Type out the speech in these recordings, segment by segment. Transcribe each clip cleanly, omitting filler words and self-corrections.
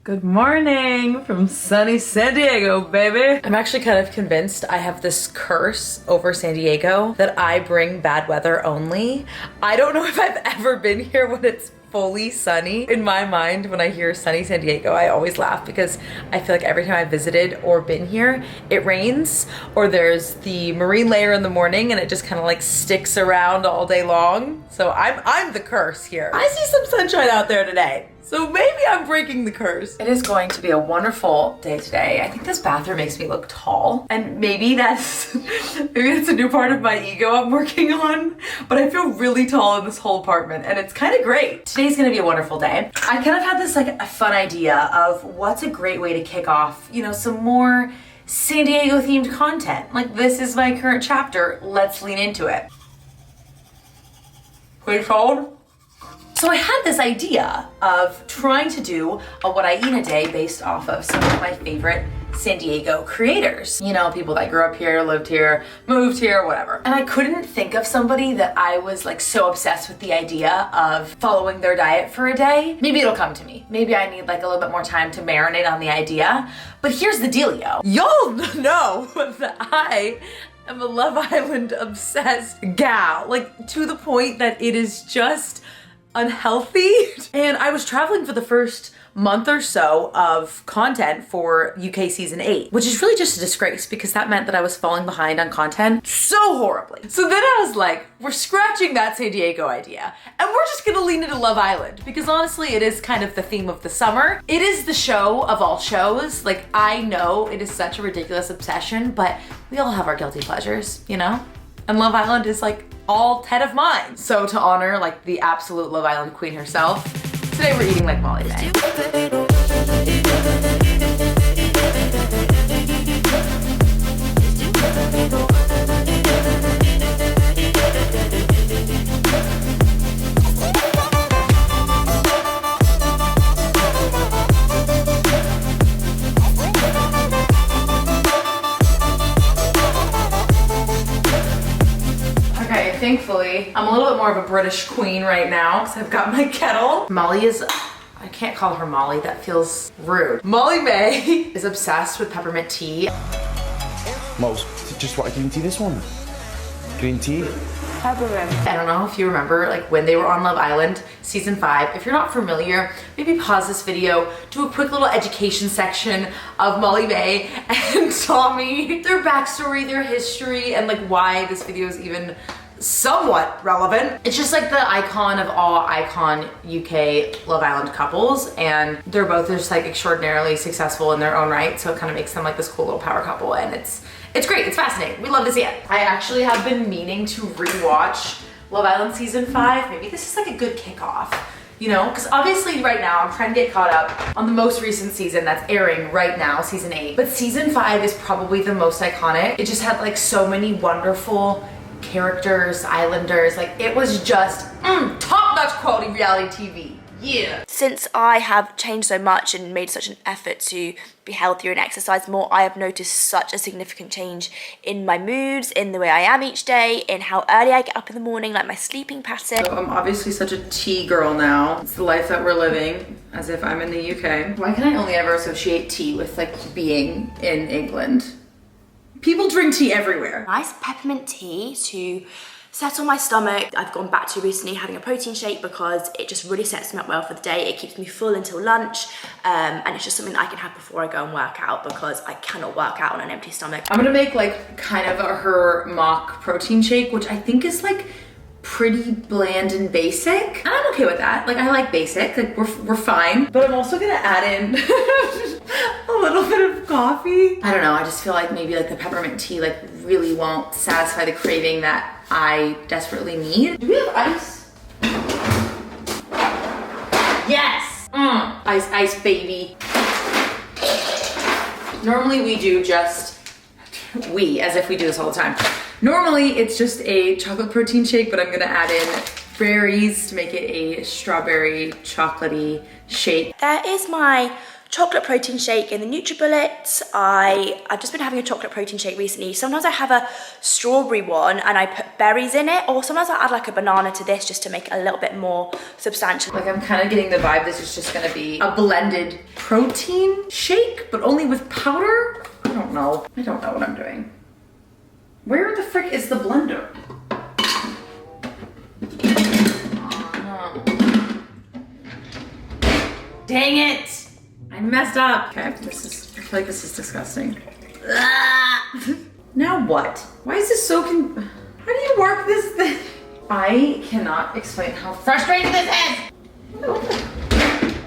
Good morning from sunny San Diego, baby. I'm actually kind of convinced I have this curse over San Diego that I bring bad weather only. I don't know if I've ever been here when it's fully sunny. In my mind, when I hear sunny San Diego, I always laugh because I feel like every time I've visited or been here, it rains or there's the marine layer in the morning and it just kind of like sticks around all day long. So I'm the curse here. I see some sunshine out there today. So maybe I'm breaking the curse. It is going to be a wonderful day today. I think this bathroom makes me look tall. And maybe that's a new part of my ego I'm working on. But I feel really tall in this whole apartment and it's kind of great. Today's gonna be a wonderful day. I kind of had this like a fun idea of what's a great way to kick off, you know, some more San Diego themed content. Like this is my current chapter. Let's lean into it. Please hold. So I had this idea of trying to do a what I eat a day based off of some of my favorite San Diego creators. You know, people that grew up here, lived here, moved here, whatever. And I couldn't think of somebody that I was like so obsessed with the idea of following their diet for a day. Maybe it'll come to me. Maybe I need like a little bit more time to marinate on the idea. But here's the dealio. Y'all know that I'm a Love Island obsessed gal, like to the point that it is just unhealthy. And I was traveling for the first month or so of content for UK season 8, which is really just a disgrace because that meant that I was falling behind on content so horribly. So then I was like, we're scratching that San Diego idea and we're just gonna lean into Love Island because honestly, it is kind of the theme of the summer. It is the show of all shows. Like I know it is such a ridiculous obsession, but we all have our guilty pleasures, you know? And Love Island is like all 10 of mine. So to honor like the absolute Love Island queen herself, today we're eating like Molly-Mae. Thankfully, I'm a little bit more of a British queen right now because I've got my kettle. Molly is, I can't call her Molly, that feels rude. Molly-Mae is obsessed with peppermint tea. Most, just what green tea this one? Green tea? Peppermint. I don't know if you remember like when they were on Love Island season 5. If you're not familiar, maybe pause this video, do a quick little education section of Molly-Mae and Tommy, their backstory, their history, and like why this video is even somewhat relevant. It's just like the icon of all icon UK Love Island couples, and they're both just like extraordinarily successful in their own right, so it kind of makes them like this cool little power couple, and it's great, it's fascinating. We love to see it. I actually have been meaning to rewatch Love Island season 5. Maybe this is like a good kickoff, you know? Because obviously right now I'm trying to get caught up on the most recent season that's airing right now, season 8. But season 5 is probably the most iconic. It just had like so many wonderful characters, islanders, like it was just top-notch quality reality TV. Yeah. Since I have changed so much and made such an effort to be healthier and exercise more, I have noticed such a significant change in my moods, in the way I am each day, in how early I get up in the morning, like my sleeping pattern. So I'm obviously such a tea girl now. It's the life that we're living, as if I'm in the UK. Why can I only ever associate tea with like being in England? People drink tea everywhere. Nice peppermint tea to settle my stomach. I've gone back to recently having a protein shake because it just really sets me up well for the day. It keeps me full until lunch, and it's just something that I can have before I go and work out because I cannot work out on an empty stomach. I'm gonna make like kind of her mock protein shake, which I think is like pretty bland and basic. And I'm okay with that. Like I like basic, like we're fine. But I'm also gonna add in a little bit of coffee. I don't know, I just feel like maybe like the peppermint tea like really won't satisfy the craving that I desperately need. Do we have ice? Yes! Ice, baby. Normally we do just, as if we do this all the time. Normally it's just a chocolate protein shake, but I'm gonna add in berries to make it a strawberry chocolatey shake. There is my chocolate protein shake in the NutriBullet. I've just been having a chocolate protein shake recently. Sometimes I have a strawberry one and I put berries in it, or sometimes I add like a banana to this just to make it a little bit more substantial. Like I'm kind of getting the vibe this is just gonna be a blended protein shake, but only with powder? I don't know what I'm doing. Where the frick is the blender? Dang it! I messed up. Okay, I feel like this is disgusting. Now what? Why is this so how do you work this thing? I cannot explain how frustrating this is.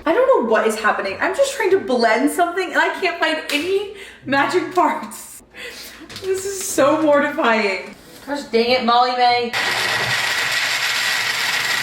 I don't know what is happening. I'm just trying to blend something and I can't find any magic parts. This is so mortifying. Gosh dang it, Molly-Mae.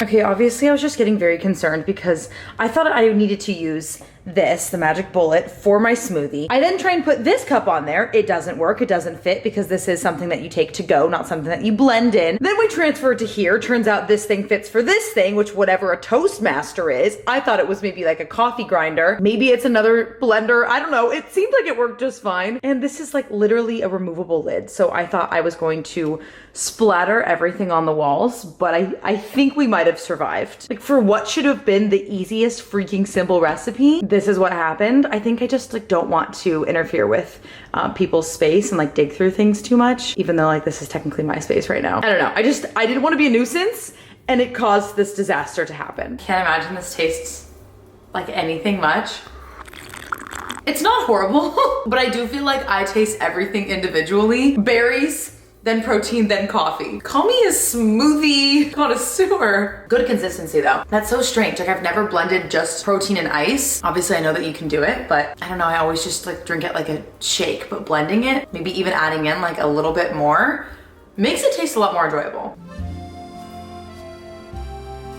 Okay, obviously I was just getting very concerned because I thought I needed to use this, the magic bullet, for my smoothie. I then try and put this cup on there. It doesn't work, it doesn't fit because this is something that you take to go, not something that you blend in. Then we transfer it to here. Turns out this thing fits for this thing, which whatever a Toastmaster is. I thought it was maybe like a coffee grinder. Maybe it's another blender. I don't know. It seemed like it worked just fine. And this is like literally a removable lid. So I thought I was going to splatter everything on the walls, but I think we might have survived. Like for what should have been the easiest freaking simple recipe, this is what happened. I think I just like don't want to interfere with people's space and like dig through things too much, even though like this is technically my space right now. I don't know. I didn't want to be a nuisance and it caused this disaster to happen. Can't imagine this tastes like anything much. It's not horrible, but I do feel like I taste everything individually. Berries, then protein, then coffee. Call me a smoothie connoisseur. Good consistency though. That's so strange. Like I've never blended just protein and ice. Obviously I know that you can do it, but I don't know. I always just like drink it like a shake, but blending it, maybe even adding in like a little bit more, makes it taste a lot more enjoyable.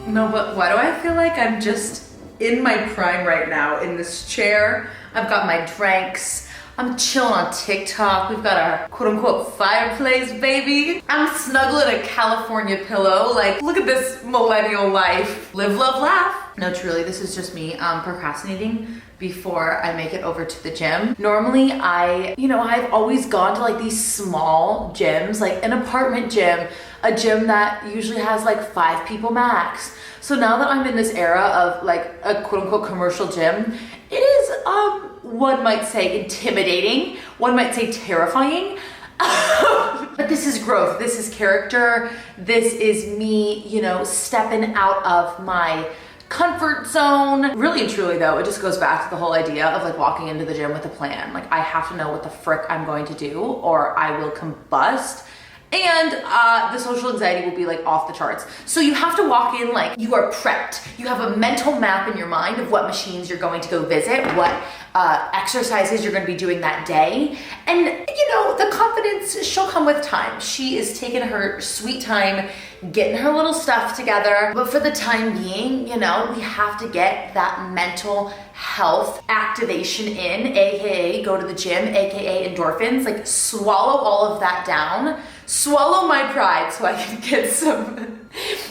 No, but why do I feel like I'm just in my prime right now in this chair? I've got my drinks. I'm chilling on TikTok. We've got our quote unquote fireplace, baby. I'm snuggling a California pillow. Like, look at this millennial life. Live, love, laugh. No, truly, this is just me procrastinating before I make it over to the gym. Normally, I've always gone to like these small gyms, like an apartment gym, a gym that usually has like 5 people max. So now that I'm in this era of like a quote unquote commercial gym, it is, one might say intimidating, one might say terrifying, but this is growth, this is character, this is me, stepping out of my comfort zone. Really and truly though, it just goes back to the whole idea of like walking into the gym with a plan. Like I have to know what the frick I'm going to do or I will combust. And the social anxiety will be like off the charts. So you have to walk in like you are prepped. You have a mental map in your mind of what machines you're going to go visit, what exercises you're gonna be doing that day. And the confidence, she'll come with time. She is taking her sweet time, getting her little stuff together. But for the time being, we have to get that mental health activation in, AKA go to the gym, AKA endorphins, like swallow all of that down. Swallow my pride so I can get some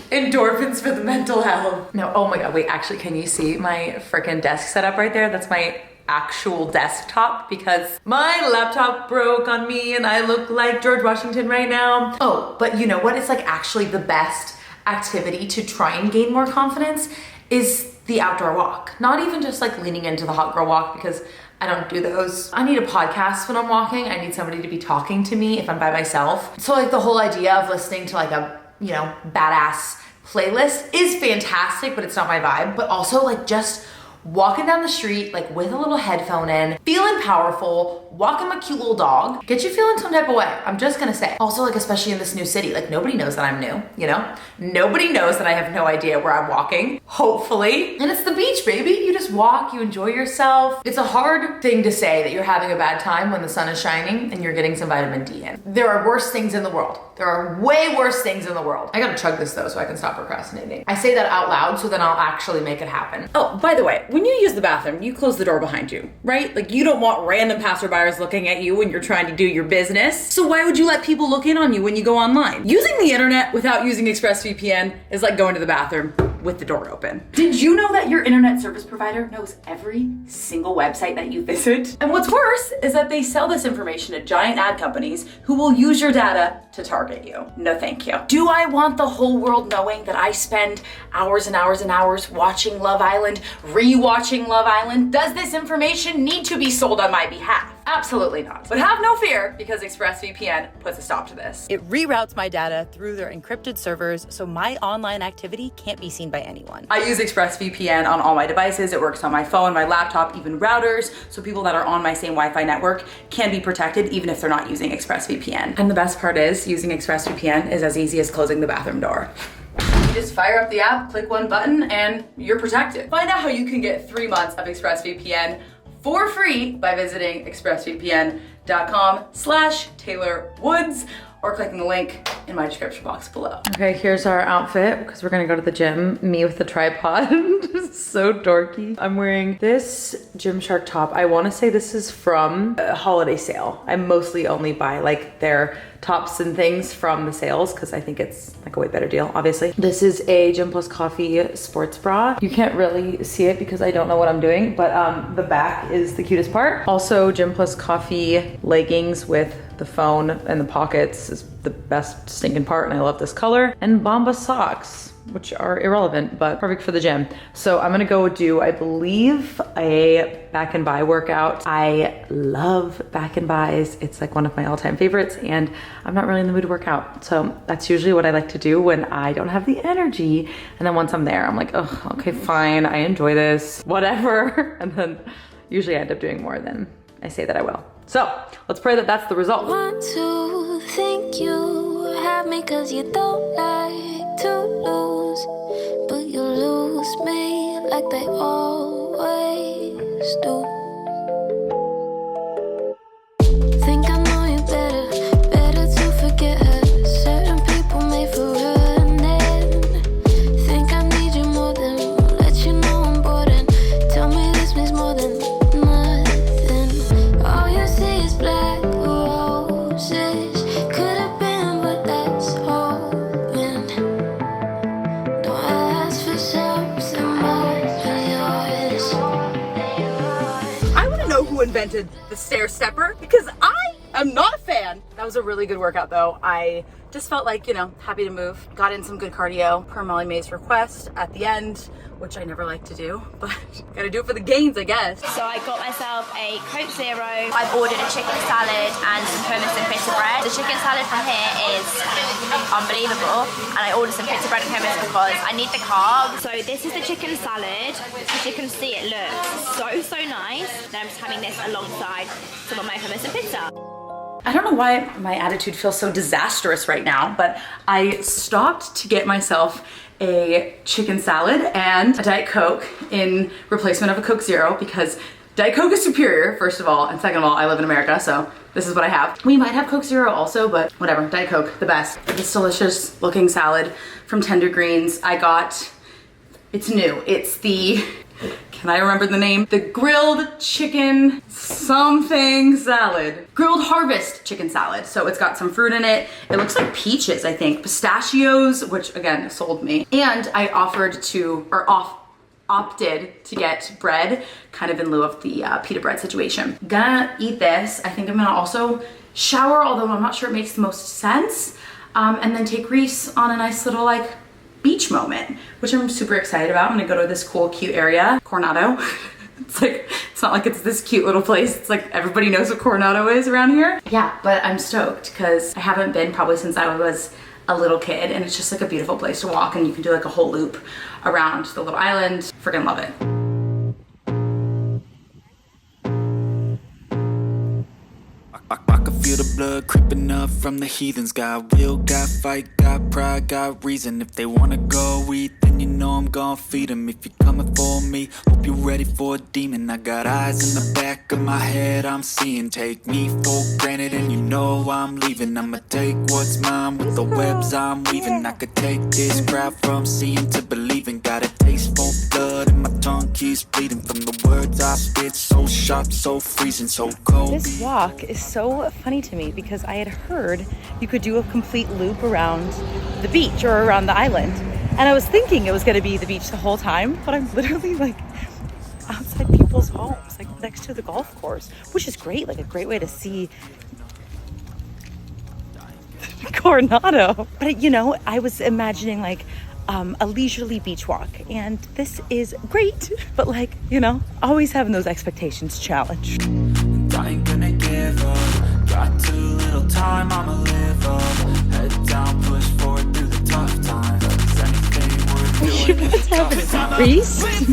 endorphins for the mental health. No, oh my God, wait, actually, can you see my freaking desk setup right there? That's my actual desktop because my laptop broke on me and I look like George Washington right now. Oh, but you know what? It's like actually the best activity to try and gain more confidence is the outdoor walk. Not even just like leaning into the hot girl walk because I don't do those. I need a podcast when I'm walking. I need somebody to be talking to me if I'm by myself. So like the whole idea of listening to like a, badass playlist is fantastic, but it's not my vibe. But also like just walking down the street like with a little headphone in, feeling powerful, walking my cute little dog, get you feeling some type of way. I'm just gonna say. Also like especially in this new city, like nobody knows that I'm new, Nobody knows that I have no idea where I'm walking, hopefully. And it's the beach, baby. You just walk, you enjoy yourself. It's a hard thing to say that you're having a bad time when the sun is shining and you're getting some vitamin D in. There are worse things in the world. There are way worse things in the world. I gotta chug this though so I can stop procrastinating. I say that out loud so then I'll actually make it happen. Oh, by the way, when you use the bathroom, you close the door behind you, right? Like you don't want random passerbyers looking at you when you're trying to do your business. So why would you let people look in on you when you go online? Using the internet without using ExpressVPN is like going to the bathroom. with the door open. Did you know that your internet service provider knows every single website that you visit? And what's worse is that they sell this information to giant ad companies who will use your data to target you. No thank you. Do I want the whole world knowing that I spend hours and hours and hours watching Love Island, rewatching Love Island? Does this information need to be sold on my behalf? Absolutely not. But have no fear, because ExpressVPN puts a stop to this. It reroutes my data through their encrypted servers, so my online activity can't be seen by anyone. I use ExpressVPN on all my devices. It works on my phone, my laptop, even routers, so people that are on my same Wi-Fi network can be protected even if they're not using ExpressVPN. And the best part is, using ExpressVPN is as easy as closing the bathroom door. You just fire up the app, click one button, and you're protected. Find out how you can get 3 months of ExpressVPN for free by visiting expressvpn.com/Taylor Woods or clicking the link in my description box below. Okay, here's our outfit because we're gonna go to the gym. Me with the tripod. So dorky. I'm wearing this Gymshark top. I wanna say this is from a holiday sale. I mostly only buy like their tops and things from the sales because I think it's like a way better deal, obviously. This is a Gym Plus Coffee sports bra. You can't really see it because I don't know what I'm doing, but the back is the cutest part. Also, Gym Plus Coffee leggings with the phone and the pockets is the best stinking part, and I love this color. And Bomba socks, which are irrelevant, but perfect for the gym. So I'm gonna go do, I believe, a back and bi workout. I love back and bis. It's like one of my all-time favorites, and I'm not really in the mood to work out. So that's usually what I like to do when I don't have the energy. And then once I'm there, I'm like, oh, okay, fine, I enjoy this, whatever. And then usually I end up doing more than I say that I will. So let's pray that that's the result. Want to think you have me cause you don't like to lose, but you lose me like they always do. Think I know you better to forget her. Certain people made for running. Think I need you more than let you know I'm bored and tell me this means more than nothing. All you see is black roses. Could have been, but that's hoping. Don't ask for something more than yours. I want to know who invented the stair stepper because I am not a fan. That was a really good workout though. I just felt like, you know, happy to move. Got in some good cardio per Molly-Mae's request at the end, which I never like to do, but gotta do it for the gains, I guess. So I got myself a Coke Zero. I've ordered a chicken salad and some hummus and pita bread. The chicken salad from here is unbelievable, and I ordered some pita bread and hummus because I need the carbs. So this is the chicken salad. As you can see, it looks so nice. Then I'm just having this alongside some of my hummus and pizza. I don't know why my attitude feels so disastrous right now, but I stopped to get myself a chicken salad and a Diet Coke in replacement of a Coke Zero because Diet Coke is superior, first of all, and second of all, I live in America, so this is what I have. We might have Coke Zero also, but whatever, Diet Coke, the best. This delicious looking salad from Tender Greens. I got, it's new, it's the, can I remember the name? The grilled chicken something salad. Grilled Harvest chicken salad. So it's got some fruit in it. It looks like peaches, I think. Pistachios, which again, sold me. And I opted to get bread, kind of in lieu of the pita bread situation. Gonna eat this. I think I'm gonna also shower, although I'm not sure it makes the most sense. And then take Reese on a nice little like beach moment, which I'm super excited about. I'm gonna go to this cool, cute area, Coronado. It's not like it's this cute little place. It's like everybody knows what Coronado is around here. Yeah, but I'm stoked because I haven't been probably since I was a little kid, and it's just like a beautiful place to walk, and you can do like a whole loop around the little island. Freaking love it. I can feel the blood creeping up from the heathens. Got will, got fight, got pride, got reason. If they wanna go eat, then you know I'm gon' feed them. If you're coming for me, hope you're ready for a demon. I got eyes in the back of my head, I'm seeing. Take me for granted and you know I'm leaving. I'ma take what's mine with the webs I'm weaving. I could take this crowd from seeing to believing. Got a taste for blood and my tongue keeps bleeding from the words I spit. So sharp, so freezing, so cold. This walk is so funny to me because I had heard you could do a complete loop around the beach or around the island. And I was thinking it was gonna be the beach the whole time, but I'm literally like outside people's homes, like next to the golf course, which is great, like a great way to see Coronado. But you know, I was imagining like a leisurely beach walk, and this is great, but like, you know, always having those expectations challenged. I ain't gonna give up. Got too little time, I'ma live up. Head down, push forward through the tough times. Anything we're doing is tough. Reese? Reese,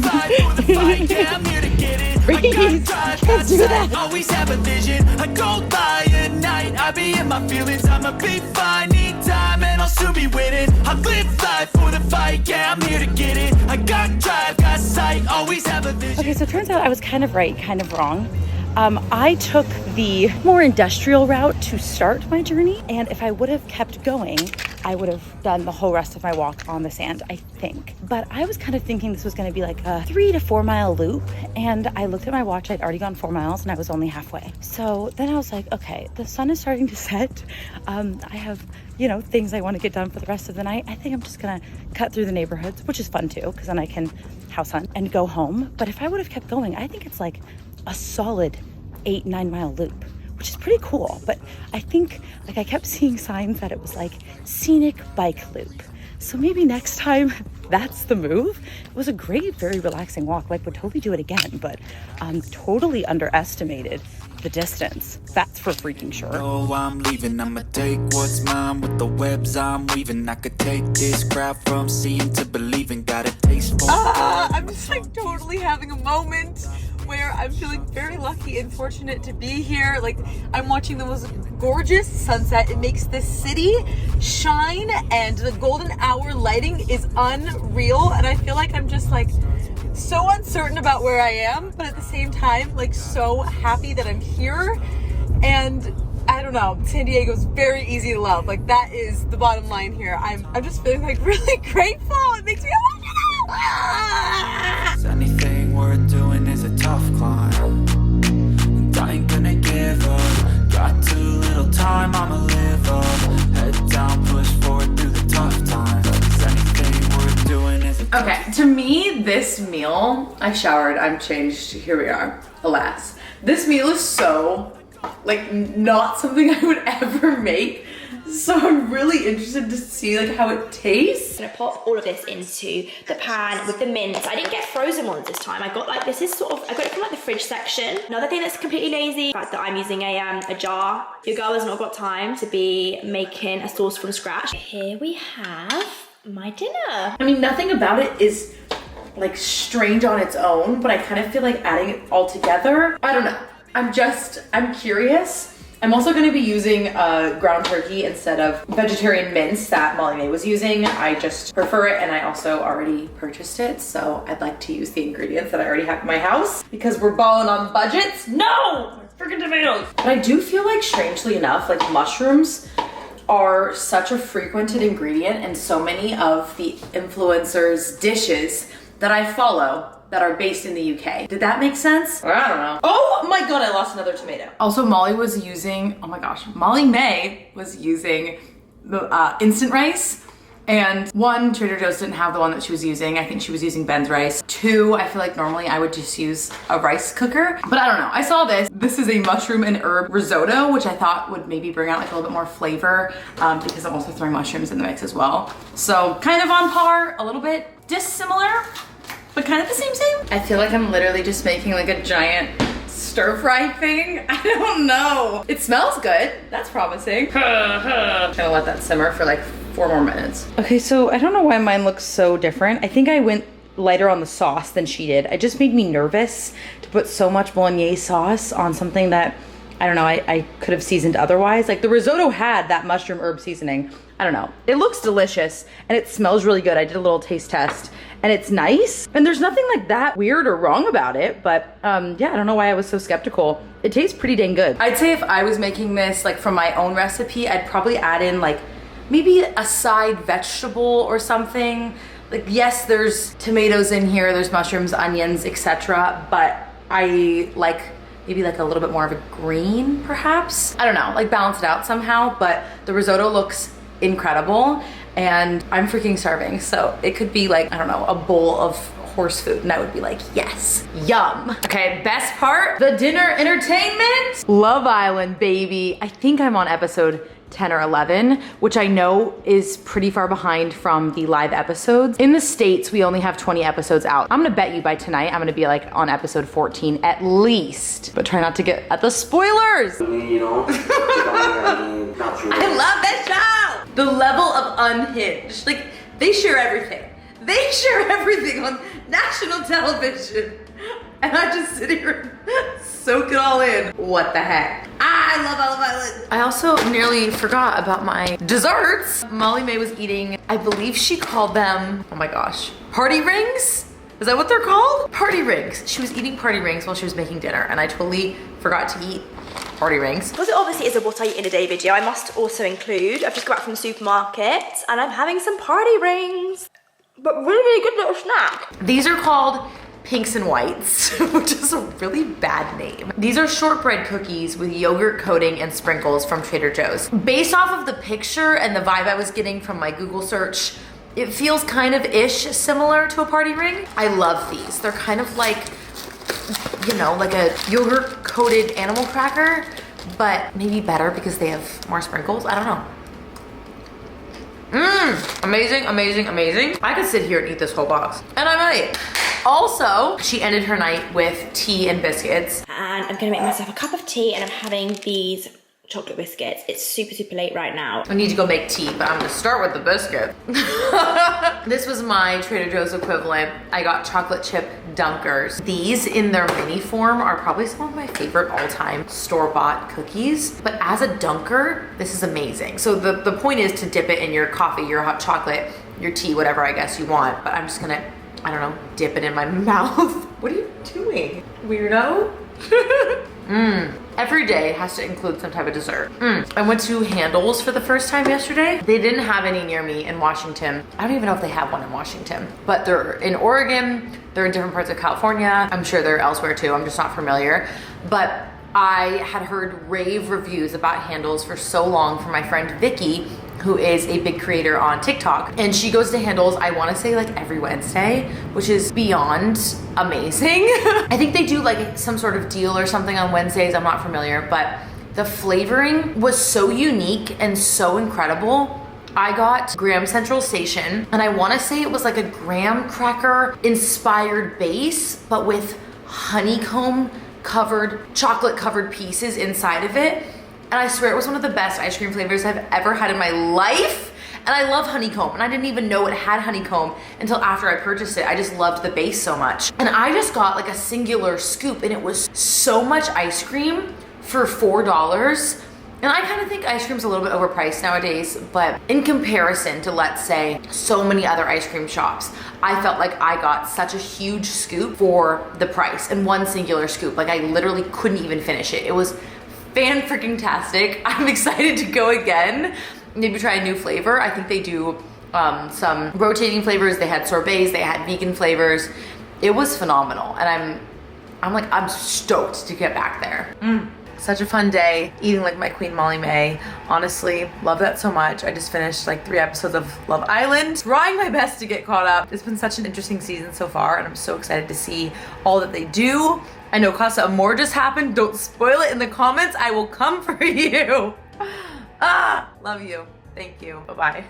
let's do that. Always have a vision, I go by at night. I be in my feelings, I'ma be fine. Need time and I'll soon be winning. I live life for the fight, yeah, I'm here to get it. I got drive, got sight, always have a vision. Okay, so it turns out I was kind of right, kind of wrong. I took the more industrial route to start my journey, and if I would have kept going, I would have done the whole rest of my walk on the sand, I think. But I was kind of thinking this was going to be like a 3 to 4 mile loop, and I looked at my watch, I'd already gone 4 miles and I was only halfway. So then I was like, okay, the sun is starting to set. I have, you know, things I want to get done for the rest of the night. I think I'm just gonna cut through the neighborhoods, which is fun too, because then I can house hunt and go home. But if I would have kept going, I think it's like a solid 8-9 mile loop, which is pretty cool. But I think, like, I kept seeing signs that it was like scenic bike loop. So maybe next time that's the move. It was a great, very relaxing walk. Like, would totally do it again, but totally underestimated the distance. That's for freaking sure. Oh, I'm leaving, I'ma take what's mine with the webs I'm weaving. I could take this crowd from seeing to believing. Got a taste for I'm just like totally having a moment where I'm feeling very lucky and fortunate to be here. Like, I'm watching the most gorgeous sunset. It makes this city shine, and the golden hour lighting is unreal. And I feel like I'm just like so uncertain about where I am, but at the same time, like, so happy that I'm here. And I don't know, San Diego's very easy to love. Like, that is the bottom line here. I'm just feeling like really grateful. It makes me anything worth doing is a tough climb, and I ain't gonna give up. Got too little time, I'ma live up. Head down, push forward through the tough times. Anything worth doing is a tough climb. Okay, to me, this meal, I showered, I'm changed, here we are, alas. This meal is so, like, not something I would ever make. So I'm really interested to see like how it tastes. I'm gonna pop all of this into the pan with the mince. I didn't get frozen ones this time. I got like, this is sort of, I got it from like the fridge section. Another thing that's completely lazy, the fact that I'm using a jar. Your girl has not got time to be making a sauce from scratch. Here we have my dinner. I mean, nothing about it is like strange on its own, but I kind of feel like adding it all together. I don't know. I'm curious. I'm also going to be using ground turkey instead of vegetarian mince that Molly-Mae was using. I just prefer it, and I also already purchased it, so I'd like to use the ingredients that I already have in my house because we're balling on budgets. No! Freaking tomatoes! But I do feel like, strangely enough, like mushrooms are such a frequented ingredient in so many of the influencers' dishes that I follow that are based in the UK. Did that make sense? Or I don't know. Oh my God, I lost another tomato. Also, Molly-Mae was using the instant rice. And 1, Trader Joe's didn't have the one that she was using. I think she was using Ben's rice. 2, I feel like normally I would just use a rice cooker, but I don't know. I saw this. This is a mushroom and herb risotto, which I thought would maybe bring out like a little bit more flavor because I'm also throwing mushrooms in the mix as well. So kind of on par, a little bit dissimilar, but kind of the same. I feel like I'm literally just making like a giant stir fry thing. I don't know. It smells good. That's promising. Gonna let that simmer for like 4 more minutes. Okay, so I don't know why mine looks so different. I think I went lighter on the sauce than she did. It just made me nervous to put so much bolognese sauce on something that, I don't know, I could have seasoned otherwise. Like the risotto had that mushroom herb seasoning. I don't know. It looks delicious and it smells really good. I did a little taste test and it's nice. And there's nothing like that weird or wrong about it, but yeah, I don't know why I was so skeptical. It tastes pretty dang good. I'd say if I was making this like from my own recipe, I'd probably add in like maybe a side vegetable or something. Like, yes, there's tomatoes in here, there's mushrooms, onions, etc. But I like maybe like a little bit more of a green, perhaps. I don't know, like balance it out somehow, but the risotto looks incredible. and I'm freaking starving. So it could be like, I don't know, a bowl of horse food, and I would be like, yes, yum. Okay, best part, the dinner entertainment. Love Island, baby. I think I'm on episode 10 or 11, which I know is pretty far behind from the live episodes. In the States, we only have 20 episodes out. I'm gonna bet you by tonight, I'm gonna be like on episode 14 at least, but try not to get at the spoilers. You know, I love that show. The level of unhinged, like they share everything. They share everything on national television. And I just sit here and soak it all in. What the heck? I love Olive Island. I also nearly forgot about my desserts. Molly-Mae was eating, I believe she called them, oh my gosh, party rings? Is that what they're called? Party rings. She was eating party rings while she was making dinner, and I totally forgot to eat party rings. Because it obviously is a what I eat in a day video, I must also include, I've just got back from the supermarket and I'm having some party rings. But really good little snack. These are called Pinks and Whites, which is a really bad name. These are shortbread cookies with yogurt coating and sprinkles from Trader Joe's. Based off of the picture and the vibe I was getting from my Google search, it feels kind of ish similar to a party ring. I love these. They're kind of like, you know, like a yogurt coated animal cracker, but maybe better because they have more sprinkles. I don't know. Amazing, amazing, amazing. I could sit here and eat this whole box, and I might. Also, she ended her night with tea and biscuits. And I'm gonna make myself a cup of tea and I'm having these chocolate biscuits. It's super, super late right now. I need to go make tea, but I'm gonna start with the biscuit. This was my Trader Joe's equivalent. I got chocolate chip dunkers. These in their mini form are probably some of my favorite all-time store-bought cookies. But as a dunker, this is amazing. So the point is to dip it in your coffee, your hot chocolate, your tea, whatever I guess you want. But I'm just gonna, I don't know, dip it in my mouth. What are you doing, weirdo? Every day has to include some type of dessert. I went to Handel's for the first time yesterday. They didn't have any near me in Washington. I don't even know if they have one in Washington, but they're in Oregon. They're in different parts of California. I'm sure they're elsewhere too. I'm just not familiar. But I had heard rave reviews about Handel's for so long from my friend Vicky, who is a big creator on TikTok. And she goes to Handel's, I wanna say like every Wednesday, which is beyond amazing. I think they do like some sort of deal or something on Wednesdays, I'm not familiar, but the flavoring was so unique and so incredible. I got Graham Central Station, and I wanna say it was like a graham cracker inspired base, but with honeycomb covered, chocolate covered pieces inside of it. And I swear it was one of the best ice cream flavors I've ever had in my life. And I love honeycomb, and I didn't even know it had honeycomb until after I purchased it. I just loved the base so much. And I just got like a singular scoop, and it was so much ice cream for $4. And I kind of think ice cream's a little bit overpriced nowadays, but in comparison to, let's say, so many other ice cream shops, I felt like I got such a huge scoop for the price, and one singular scoop. Like I literally couldn't even finish it. It was fan-freaking-tastic. I'm excited to go again. Maybe try a new flavor. I think they do some rotating flavors. They had sorbets, they had vegan flavors. It was phenomenal, and I'm stoked to get back there. Such a fun day, eating like my queen Molly-Mae. Honestly, love that so much. I just finished like 3 episodes of Love Island, trying my best to get caught up. It's been such an interesting season so far, and I'm so excited to see all that they do. I know Casa Amor just happened. Don't spoil it in the comments. I will come for you. Love you. Thank you. Bye-bye.